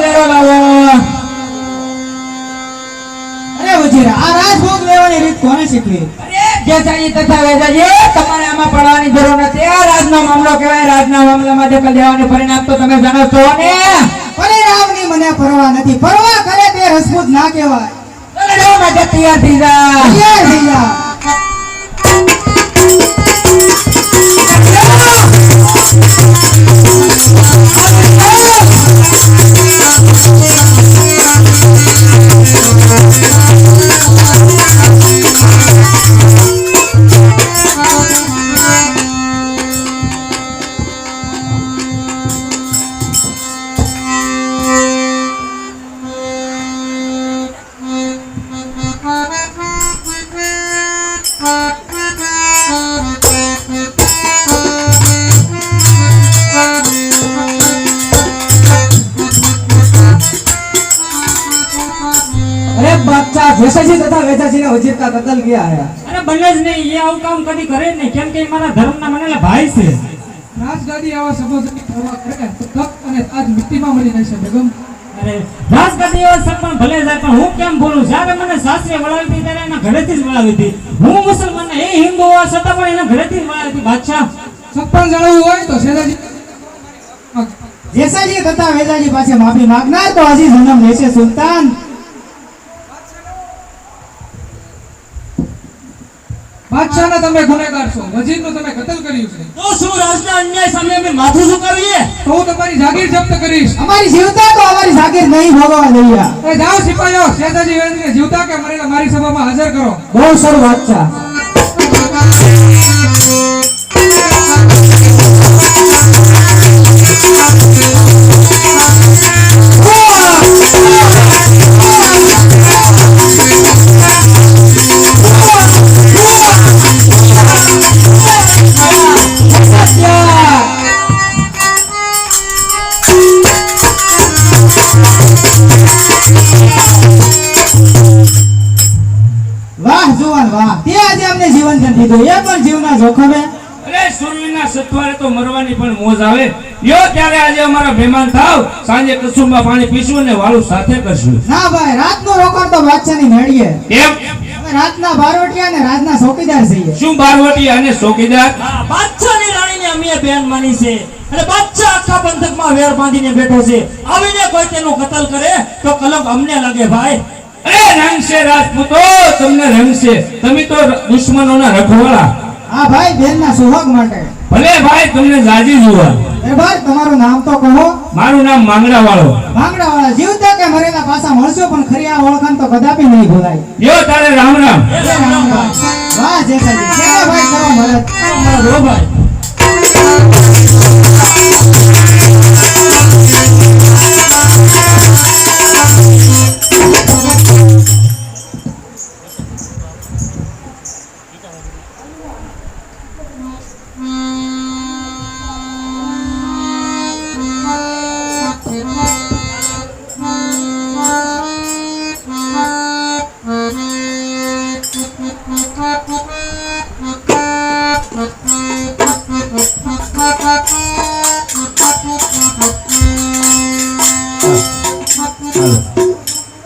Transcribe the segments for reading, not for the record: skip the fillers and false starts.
વેરો લાવો. અરે વજીર, આ રાજભોગ લેવાની રીત કોને શીખવી? જેસાજી તથા વેદાજી, તમારે આમાં પડવાની જરૂર નથી. આ રાજનો મામલો કહેવાય. રાજના મામલામાં દખલ દેવાનું પરિણામ તો તમે જાણો છો ને. પરિણામની મને પરવા નથી. પરવા કરે તે રસપૂત ના કહેવાય. લડવા માટે તૈયાર થઈ જા. તૈયાર થઈ જા. જેસાજી તથા વેદાજી ને વજીર કા કતલ किया है. अरे बने જ નહીં, ये આવું કામ કદી કરે જ નહીં, કેમ કે મારા ધર્મના મનેલા ભાઈ છે. રાજગાદી આવા સંબોધનની પરવા કરે તો તપ અને તાજ મિટ્ટીમાં મળી જશે બેગમ. અરે રાજગાદી એવા સરપંચ ભલે જાય, પણ હું કેમ બોલું? જ્યારે મને સાસરે વળાવી હતી ત્યારે એના ઘરેથી જ વળાવી હતી. હું મુસલમાન, એ હિન્દુ હોવા છતાં પણ એના ઘરેથી જ વળાવી હતી. બાદશાહ સરપંચ જાણવું હોય તો સેનાજી જેસાજી તથા વેદાજી પાસે માફી માંગનાર તો હજી જન્મ લેશે સુલતાન. બાદશાહના તમે ગુનેગાર છો, વજીરનું તમે કતલ કર્યું છે. તો શું રાજના અન્યાય સામે અમે માથું ઝુકાવીએ? તો હું તમારી જાગીર જપ્ત કરીશ. અમારી જીવતા તો અમારી જાગીર નહીં ભોગવવા દઈએ. એ જાઓ સિપાહીઓ, સેનાજી વેદને જીવતા કે મરેલા મારી સભામાં હાજર કરો. બહુ સારું બાદશાહ. વાહ જુવાન વાહ, તે આજે અમને જીવન દાન દીધું, એ પણ જીવના જોખમે. અરે સૂર્યના સથવારે તો મરવાની પણ મોજ આવે. યો ત્યારે આજે અમારા મહેમાન થાવ, સાંજે કસુંબા પાણી પીશું ને વાળું સાથે કરશું. ના ભાઈ, રાતનું રોકાણ તો બાદશાહની મેળીએ. કેમ? અમે રાતના બારવટિયા અને રાજના ચોકીદાર છીએ. શું બારવટી અને ચોકીદાર? હા, બાદશાહની રાણીને અમે બેન માની છે, અને બાદશાહ આખા પંથકમાં વેર બાંધીને બેઠો છે. આવીને કોઈ તેનું કતલ કરે તો કલંક અમને લાગે ભાઈ. અરે રંગ છે રાજપૂતો, તમને રંગ છે. તમે તો દુશ્મનોના રખવાળા. હા ભાઈ, બેનના સુહાગ માટે. ભલે ભાઈ, તમને જાજી જુવા. એ ભાઈ, તમારું નામ તો કહો. મારું નામ માંગડા વાળો. માંગડા વાળા, જીવતા કે મરેલા પાછા મળશો, પણ ખરી આ ઓળખાણ તો કદાપી નહીં ભૂલાય. યો તારે રામ રામ. વાહ જેસાજી, કેવા ભાઈ કરો મરદ. રો ભાઈ.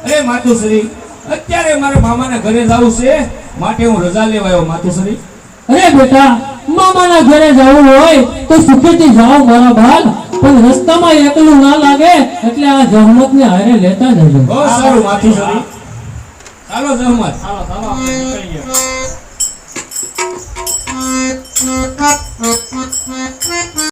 અરે માતુશ્રી, અત્યારે મારા મામાના ઘરે જવું છે, માટે હું રજા લેવા આવ્યો. માતુશ્રી, અરે બેટા, મામાના ઘરે જવું હોય તો સુખેથી જાઓ મારા બાલ, પણ રસ્તામાં એકલું ના લાગે એટલે આ જહમતને હારે લેતા જજો. બહુ સારું માતુશ્રી. ચાલો જહમત. ચાલો ચાલો આપણે નીકળીએ.